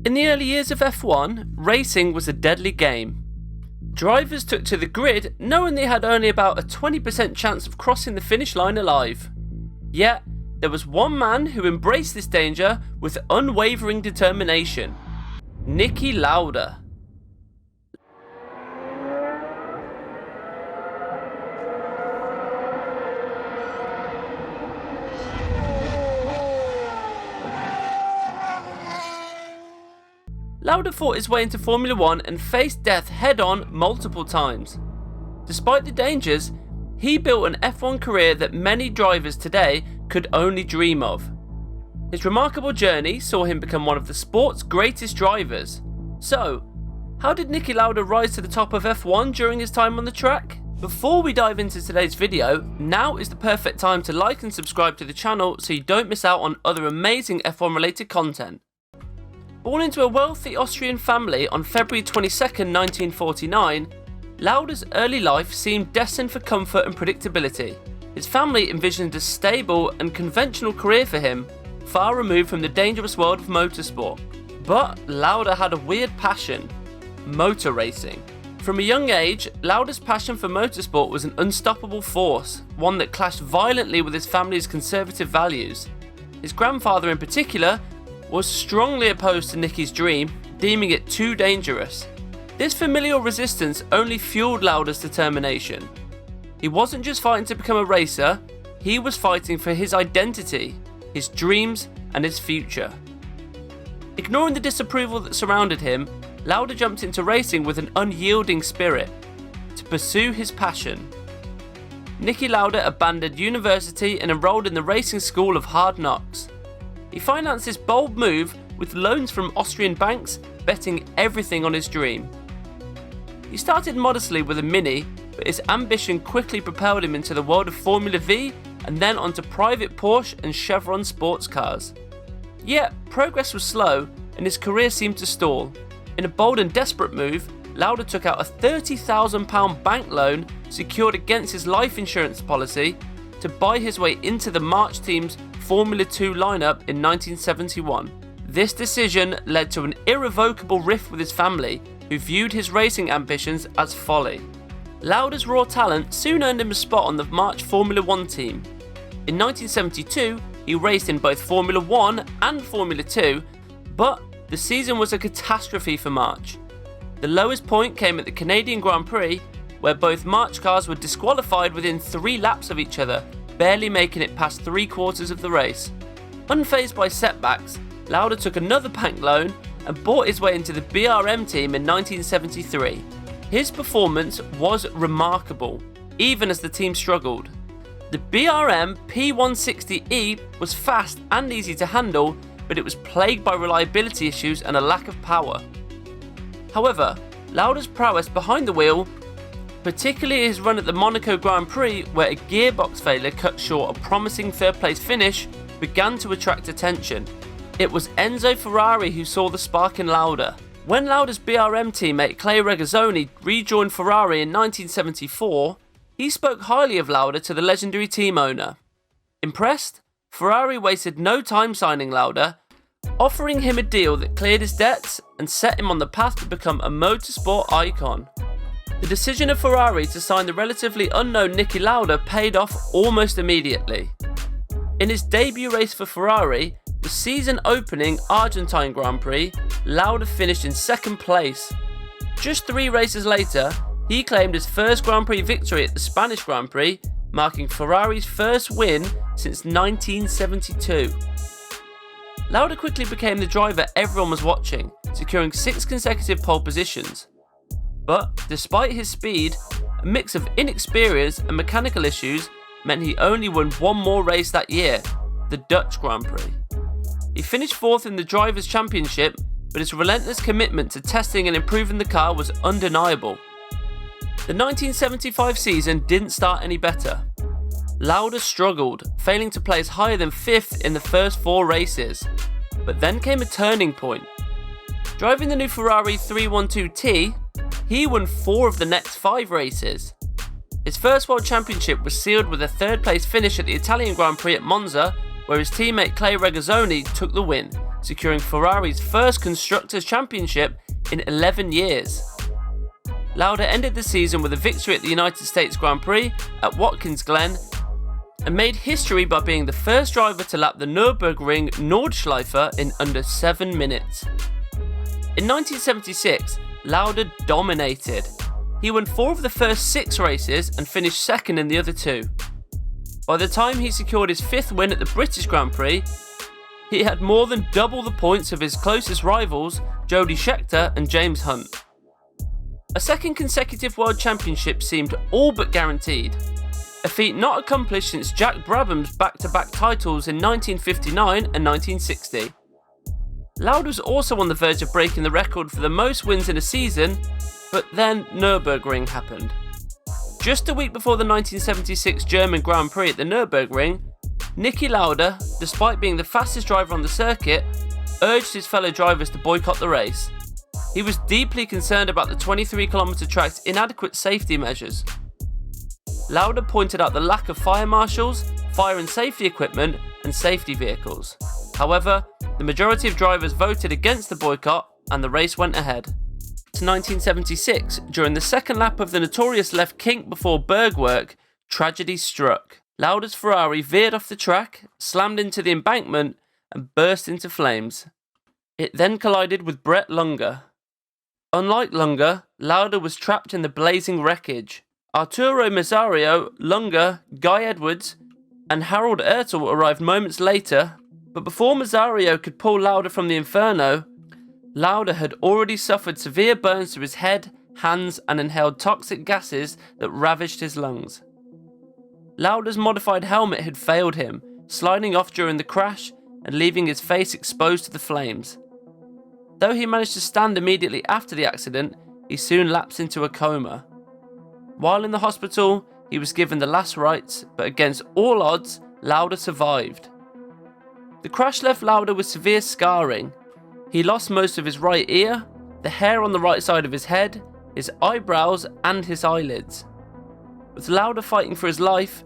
In the early years of F1, racing was a deadly game. Drivers took to the grid knowing they had only about a 20% chance of crossing the finish line alive. Yet, there was one man who embraced this danger with unwavering determination: Niki Lauda. Lauda fought his way into Formula 1 and faced death head-on multiple times. Despite the dangers, he built an F1 career that many drivers today could only dream of. His remarkable journey saw him become one of the sport's greatest drivers. So, how did Niki Lauda rise to the top of F1 during his time on the track? Before we dive into today's video, now is the perfect time to like and subscribe to the channel so you don't miss out on other amazing F1 related content. Born into a wealthy Austrian family on February 22, 1949, Lauda's early life seemed destined for comfort and predictability. His family envisioned a stable and conventional career for him, far removed from the dangerous world of motorsport. But Lauda had a weird passion: motor racing. From a young age, Lauda's passion for motorsport was an unstoppable force, one that clashed violently with his family's conservative values. His grandfather in particular was strongly opposed to Niki's dream, deeming it too dangerous. This familial resistance only fueled Lauda's determination. He wasn't just fighting to become a racer, he was fighting for his identity, his dreams, and his future. Ignoring the disapproval that surrounded him, Lauda jumped into racing with an unyielding spirit, to pursue his passion. Niki Lauda abandoned university and enrolled in the racing school of Hard Knocks. He financed this bold move with loans from Austrian banks, betting everything on his dream. He started modestly with a Mini, but his ambition quickly propelled him into the world of Formula V and then onto private Porsche and Chevron sports cars. Yet, progress was slow and his career seemed to stall. In a bold and desperate move, Lauda took out a £30,000 bank loan secured against his life insurance policy to buy his way into the March team's Formula 2 lineup in 1971. This decision led to an irrevocable rift with his family, who viewed his racing ambitions as folly. Lauda's raw talent soon earned him a spot on the March Formula 1 team. In 1972, he raced in both Formula 1 and Formula 2, but the season was a catastrophe for March. The lowest point came at the Canadian Grand Prix, where both March cars were disqualified within 3 laps of each other, barely making it past 3/4 of the race. Unfazed by setbacks, Lauda took another bank loan and bought his way into the BRM team in 1973. His performance was remarkable, even as the team struggled. The BRM P160E was fast and easy to handle, but it was plagued by reliability issues and a lack of power. However, Lauda's prowess behind the wheel, particularly his run at the Monaco Grand Prix, where a gearbox failure cut short a promising third-place finish, began to attract attention. It was Enzo Ferrari who saw the spark in Lauda. When Lauda's BRM teammate Clay Regazzoni rejoined Ferrari in 1974, he spoke highly of Lauda to the legendary team owner. Impressed, Ferrari wasted no time signing Lauda, offering him a deal that cleared his debts and set him on the path to become a motorsport icon. The decision of Ferrari to sign the relatively unknown Niki Lauda paid off almost immediately. In his debut race for Ferrari, the season-opening Argentine Grand Prix, Lauda finished in second place. Just 3 races later, he claimed his first Grand Prix victory at the Spanish Grand Prix, marking Ferrari's first win since 1972. Lauda quickly became the driver everyone was watching, securing 6 consecutive pole positions. But despite his speed, a mix of inexperience and mechanical issues meant he only won one more race that year, the Dutch Grand Prix. He finished 4th in the Drivers' Championship, but his relentless commitment to testing and improving the car was undeniable. The 1975 season didn't start any better. Lauda struggled, failing to place higher than 5th in the first 4 races. But then came a turning point. Driving the new Ferrari 312T, he won 4 of the next 5 races. His first World Championship was sealed with a 3rd place finish at the Italian Grand Prix at Monza, where his teammate Clay Regazzoni took the win, securing Ferrari's first Constructors' Championship in 11 years. Lauda ended the season with a victory at the United States Grand Prix at Watkins Glen and made history by being the first driver to lap the Nurburgring Nordschleife in under 7 minutes. In 1976, Lauda dominated. He won 4 of the first 6 races and finished second in the other 2. By the time he secured his 5th win at the British Grand Prix, he had more than double the points of his closest rivals, Jody Scheckter and James Hunt. A second consecutive World Championship seemed all but guaranteed, a feat not accomplished since Jack Brabham's back-to-back titles in 1959 and 1960. Lauda was also on the verge of breaking the record for the most wins in a season, but then Nürburgring happened. Just a week before the 1976 German Grand Prix at the Nürburgring, Niki Lauda, despite being the fastest driver on the circuit, urged his fellow drivers to boycott the race. He was deeply concerned about the 23km track's inadequate safety measures. Lauda pointed out the lack of fire marshals, fire and safety equipment, and safety vehicles. However, the majority of drivers voted against the boycott and the race went ahead. To 1976, during the second lap of the notorious left kink before Bergwerk, tragedy struck. Lauda's Ferrari veered off the track, slammed into the embankment, and burst into flames. It then collided with Brett Lunger. Unlike Lunger, Lauda was trapped in the blazing wreckage. Arturo Mazzario, Lunger, Guy Edwards, and Harold Ertl arrived moments later, but before Mazzario could pull Lauda from the inferno, Lauda had already suffered severe burns to his head, hands, and inhaled toxic gases that ravaged his lungs. Lauda's modified helmet had failed him, sliding off during the crash and leaving his face exposed to the flames. Though he managed to stand immediately after the accident, he soon lapsed into a coma. While in the hospital, he was given the last rites, but against all odds, Lauda survived. The crash left Lauda with severe scarring. He lost most of his right ear, the hair on the right side of his head, his eyebrows, and his eyelids. With Lauda fighting for his life,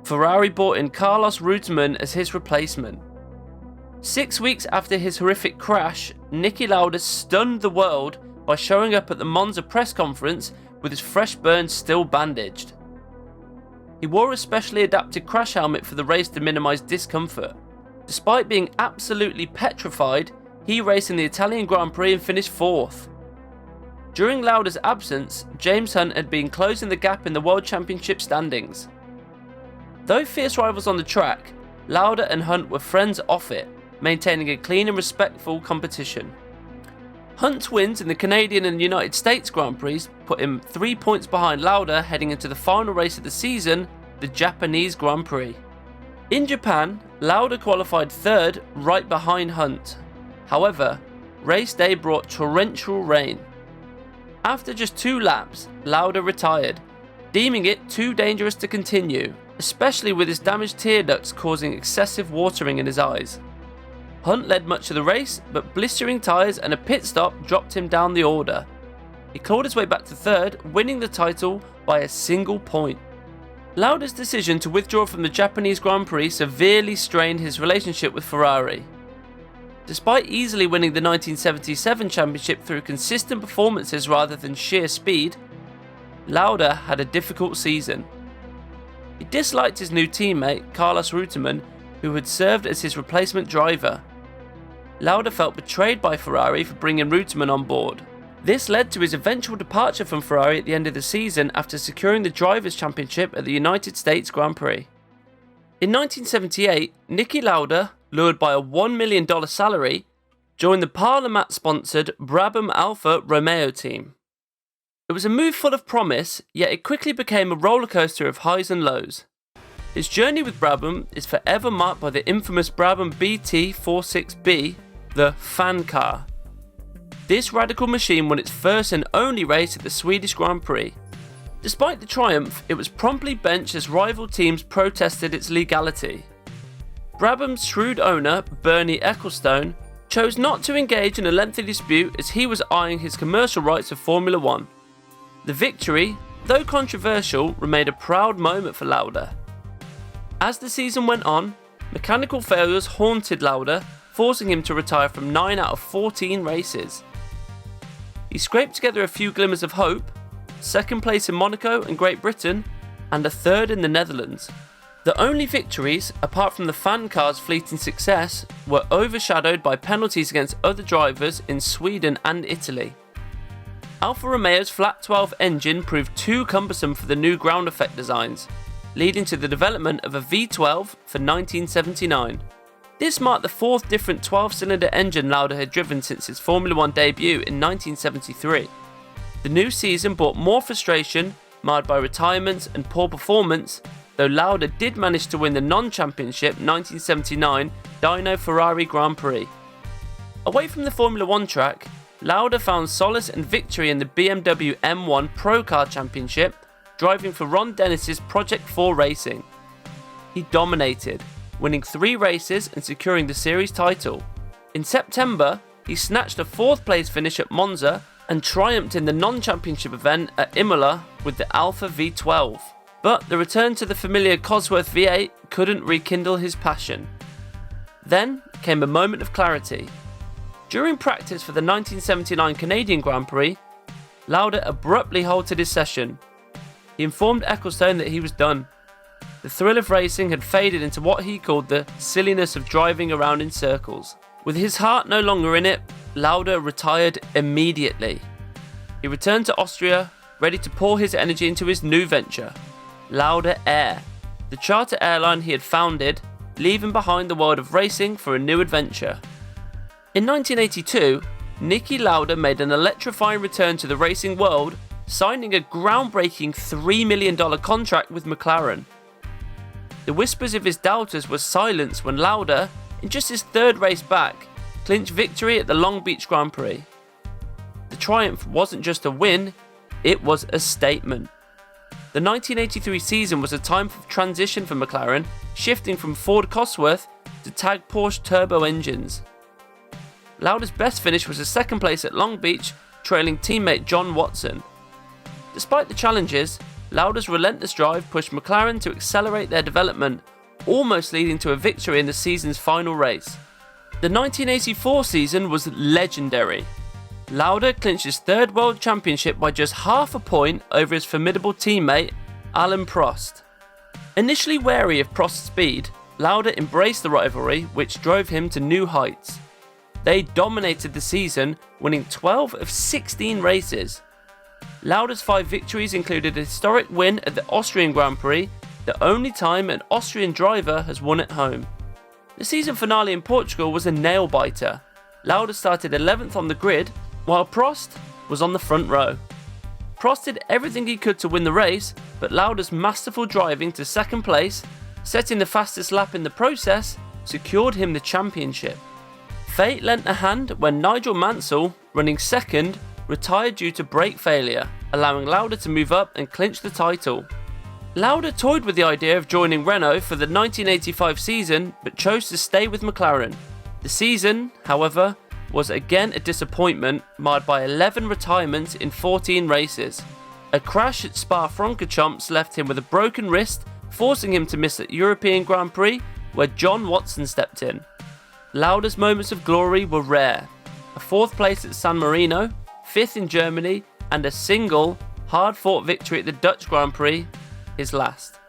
Ferrari brought in Carlos Reutemann as his replacement. 6 weeks after his horrific crash, Niki Lauda stunned the world by showing up at the Monza press conference with his fresh burns still bandaged. He wore a specially adapted crash helmet for the race to minimise discomfort. Despite being absolutely petrified, he raced in the Italian Grand Prix and finished 4th. During Lauda's absence, James Hunt had been closing the gap in the World Championship standings. Though fierce rivals on the track, Lauda and Hunt were friends off it, maintaining a clean and respectful competition. Hunt's wins in the Canadian and United States Grand Prix put him 3 points behind Lauda heading into the final race of the season, the Japanese Grand Prix. In Japan, Lauda qualified 3rd right behind Hunt. However, race day brought torrential rain. After just 2 laps, Lauda retired, deeming it too dangerous to continue, especially with his damaged tear ducts causing excessive watering in his eyes. Hunt led much of the race, but blistering tyres and a pit stop dropped him down the order. He clawed his way back to 3rd, winning the title by a single point. Lauda's decision to withdraw from the Japanese Grand Prix severely strained his relationship with Ferrari. Despite easily winning the 1977 championship through consistent performances rather than sheer speed, Lauda had a difficult season. He disliked his new teammate, Carlos Reutemann, who had served as his replacement driver. Lauda felt betrayed by Ferrari for bringing Reutemann on board. This led to his eventual departure from Ferrari at the end of the season after securing the Drivers' Championship at the United States Grand Prix. In 1978, Niki Lauda, lured by a $1 million salary, joined the Parliament-sponsored Brabham Alfa Romeo team. It was a move full of promise, yet it quickly became a rollercoaster of highs and lows. His journey with Brabham is forever marked by the infamous Brabham BT46B, the fan car. This radical machine won its first and only race at the Swedish Grand Prix. Despite the triumph, it was promptly benched as rival teams protested its legality. Brabham's shrewd owner, Bernie Ecclestone, chose not to engage in a lengthy dispute as he was eyeing his commercial rights of Formula 1. The victory, though controversial, remained a proud moment for Lauda. As the season went on, mechanical failures haunted Lauda, forcing him to retire from 9 out of 14 races. He scraped together a few glimmers of hope, second place in Monaco and Great Britain, and a third in the Netherlands. The only victories, apart from the fan car's fleeting success, were overshadowed by penalties against other drivers in Sweden and Italy. Alfa Romeo's flat 12 engine proved too cumbersome for the new ground effect designs, leading to the development of a V12 for 1979. This marked the fourth different 12-cylinder engine Lauda had driven since his Formula 1 debut in 1973. The new season brought more frustration, marred by retirements and poor performance, though Lauda did manage to win the non-championship 1979 Dyno Ferrari Grand Prix. Away from the Formula 1 track, Lauda found solace and victory in the BMW M1 Pro Car Championship, driving for Ron Dennis's Project 4 Racing. He dominated, winning 3 races and securing the series title. In September, he snatched a 4th place finish at Monza and triumphed in the non-championship event at Imola with the Alfa V12. But the return to the familiar Cosworth V8 couldn't rekindle his passion. Then came a moment of clarity. During practice for the 1979 Canadian Grand Prix, Lauda abruptly halted his session. He informed Ecclestone that he was done. The thrill of racing had faded into what he called the silliness of driving around in circles. With his heart no longer in it, Lauda retired immediately. He returned to Austria, ready to pour his energy into his new venture, Lauda Air, the charter airline he had founded, leaving behind the world of racing for a new adventure. In 1982, Niki Lauda made an electrifying return to the racing world, signing a groundbreaking $3 million contract with McLaren. The whispers of his doubters were silenced when Lauda, in just his 3rd race back, clinched victory at the Long Beach Grand Prix. The triumph wasn't just a win, it was a statement. The 1983 season was a time of transition for McLaren, shifting from Ford Cosworth to tag Porsche turbo engines. Lauda's best finish was a 2nd place at Long Beach, trailing teammate John Watson. Despite the challenges, Lauda's relentless drive pushed McLaren to accelerate their development, almost leading to a victory in the season's final race. The 1984 season was legendary. Lauda clinched his 3rd World Championship by just half a point over his formidable teammate, Alain Prost. Initially wary of Prost's speed, Lauda embraced the rivalry, which drove him to new heights. They dominated the season, winning 12 of 16 races. Lauda's 5 victories included a historic win at the Austrian Grand Prix, the only time an Austrian driver has won at home. The season finale in Portugal was a nail-biter. Lauda started 11th on the grid, while Prost was on the front row. Prost did everything he could to win the race, but Lauda's masterful driving to 2nd place, setting the fastest lap in the process, secured him the championship. Fate lent a hand when Nigel Mansell, running 2nd, retired due to brake failure, allowing Lauda to move up and clinch the title. Lauda toyed with the idea of joining Renault for the 1985 season, but chose to stay with McLaren. The season, however, was again a disappointment, marred by 11 retirements in 14 races. A crash at Spa-Francorchamps left him with a broken wrist, forcing him to miss the European Grand Prix, where John Watson stepped in. Lauda's moments of glory were rare. A 4th place at San Marino, 5th in Germany, and a single, hard-fought victory at the Dutch Grand Prix, his last.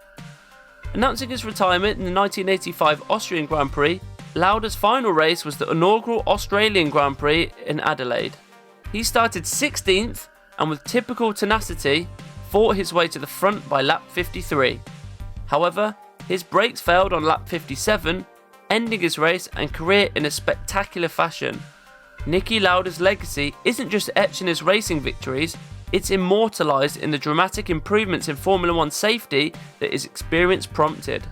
Announcing his retirement in the 1985 Austrian Grand Prix, Lauda's final race was the inaugural Australian Grand Prix in Adelaide. He started 16th and with typical tenacity, fought his way to the front by lap 53. However, his brakes failed on lap 57, ending his race and career in a spectacular fashion. Niki Lauda's legacy isn't just etched in his racing victories, it's immortalised in the dramatic improvements in Formula 1 safety that his experience prompted.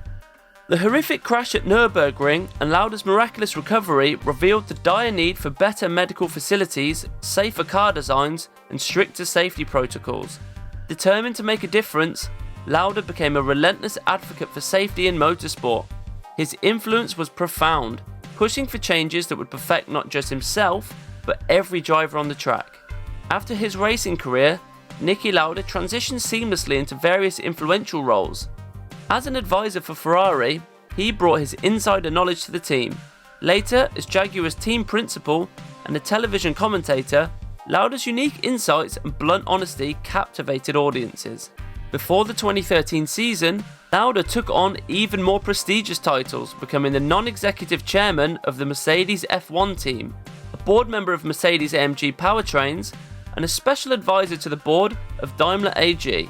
The horrific crash at Nurburgring and Lauda's miraculous recovery revealed the dire need for better medical facilities, safer car designs, and stricter safety protocols. Determined to make a difference, Lauda became a relentless advocate for safety in motorsport. His influence was profound, pushing for changes that would perfect not just himself, but every driver on the track. After his racing career, Niki Lauda transitioned seamlessly into various influential roles. As an advisor for Ferrari, he brought his insider knowledge to the team, Later, as Jaguar's team principal and a television commentator, Lauda's unique insights and blunt honesty captivated audiences. Before the 2013 season, Lauda took on even more prestigious titles, becoming the non-executive chairman of the Mercedes F1 team, a board member of Mercedes AMG Powertrains, and a special advisor to the board of Daimler AG.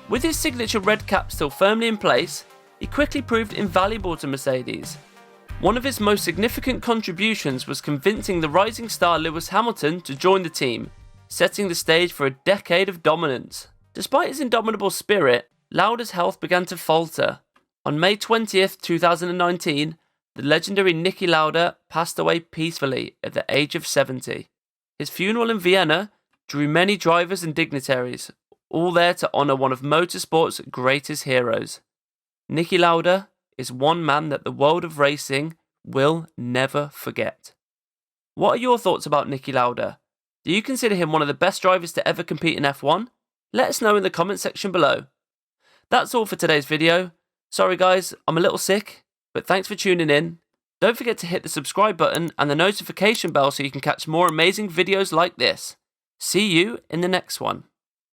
With his signature red cap still firmly in place, he quickly proved invaluable to Mercedes. One of his most significant contributions was convincing the rising star Lewis Hamilton to join the team, setting the stage for a decade of dominance. Despite his indomitable spirit, Lauda's health began to falter. On May 20th, 2019, the legendary Niki Lauda passed away peacefully at the age of 70. His funeral in Vienna drew many drivers and dignitaries, all there to honour one of motorsport's greatest heroes. Niki Lauda is one man that the world of racing will never forget. What are your thoughts about Niki Lauda? Do you consider him one of the best drivers to ever compete in F1? Let us know in the comment section below. That's all for today's video. Sorry guys, I'm a little sick, but thanks for tuning in. Don't forget to hit the subscribe button and the notification bell so you can catch more amazing videos like this. See you in the next one.